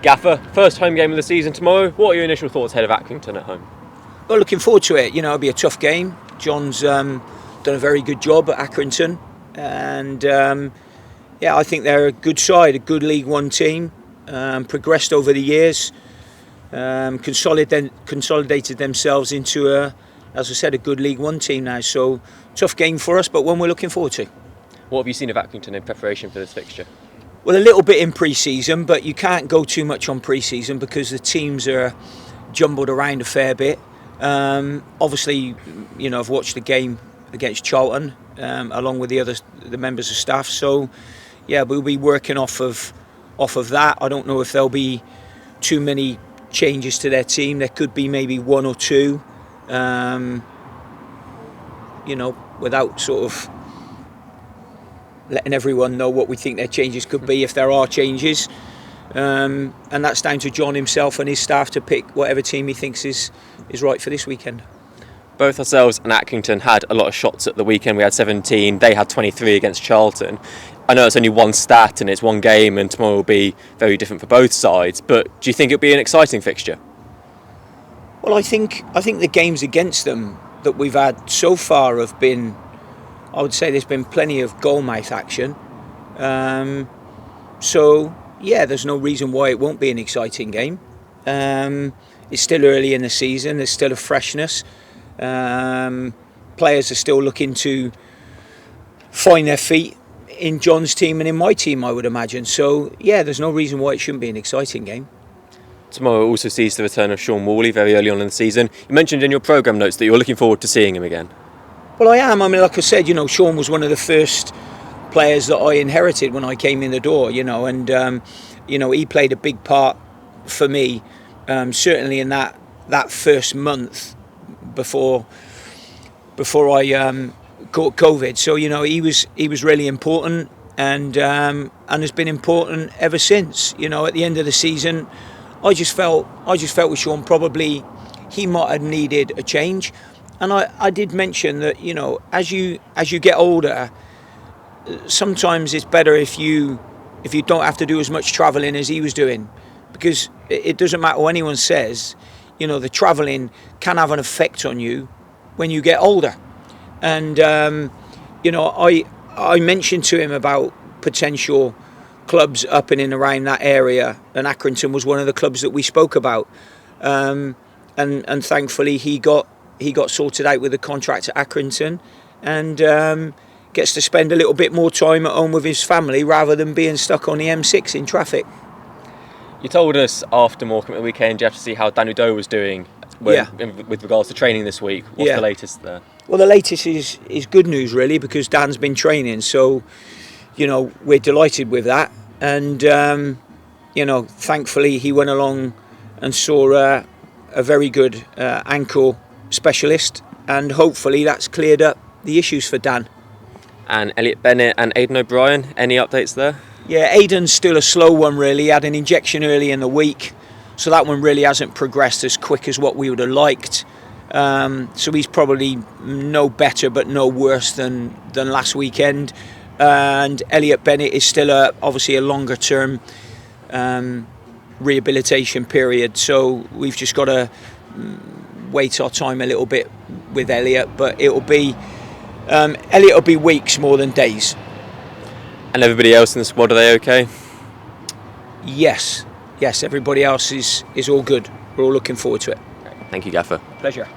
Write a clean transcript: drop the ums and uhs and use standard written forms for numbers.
Gaffer, first home game of the season tomorrow. What are your initial thoughts ahead of Accrington at home? Well, looking forward to it. It'll be a tough game. John's done a very good job at Accrington, and I think they're a good side, a good League One team, progressed over the years, consolidated themselves into as I said, a good League One team now. So tough game for us, but one we're looking forward to. What have you seen of Accrington in preparation for this fixture? Well, a little bit in pre-season, but you can't go too much on pre-season because the teams are jumbled around a fair bit. Obviously, I've watched the game against Charlton along with the members of staff. So, we'll be working off of that. I don't know if there'll be too many changes to their team. There could be maybe one or two, without sort of letting everyone know what we think their changes could be if there are changes. And that's down to John himself and his staff to pick whatever team he thinks is right for this weekend. Both ourselves and Accrington had a lot of shots at the weekend. We had 17, they had 23 against Charlton. I know it's only one stat and it's one game, and tomorrow will be very different for both sides, but do you think it'll be an exciting fixture? Well, I think the games against them that we've had so far have been, I would say there's been plenty of goalmouth action. There's no reason why it won't be an exciting game. It's still early in the season, there's still a freshness. Players are still looking to find their feet in John's team and in my team, I would imagine. So, there's no reason why it shouldn't be an exciting game. Tomorrow also sees the return of Sean Worley very early on in the season. You mentioned in your programme notes that you're looking forward to seing him again. Well, I am. I mean, like I said, Sean was one of the first players that I inherited when I came in the door, and he played a big part for me, certainly in that first month before I caught COVID. So he was really important, and has been important ever since. At the end of the season, I just felt with Sean probably he might have needed a change, and I did mention that as you get older, sometimes it's better if you don't have to do as much travelling as he was doing, because it doesn't matter what anyone says, the travelling can have an effect on you when you get older. And I mentioned to him about potential clubs up and in around that area, and Accrington was one of the clubs that we spoke about, and thankfully he got sorted out with a contract at Accrington, and gets to spend a little bit more time at home with his family rather than being stuck on the M6 in traffic. You told us after Morecambe at the weekend you have to see how Dan Udoh was doing with regards to training this week. What's the latest there? Well, the latest is good news really, because Dan's been training, so we're delighted with that, and thankfully he went along and saw a very good ankle specialist, and hopefully that's cleared up the issues for Dan. And Elliot Bennett and Aidan O'Brien, any updates there? Yeah, Aidan's still a slow one really. He had an injection early in the week, so that one really hasn't progressed as quick as what we would have liked. So he's probably no better but no worse than last weekend. And Elliot Bennett is still obviously a longer term rehabilitation period, so we've just got to wait our time a little bit with Elliot, but Elliot will be weeks more than days. And everybody else in the squad, are they okay? Yes, everybody else is all good. We're all looking forward to it. Thank you, Gaffer. Pleasure.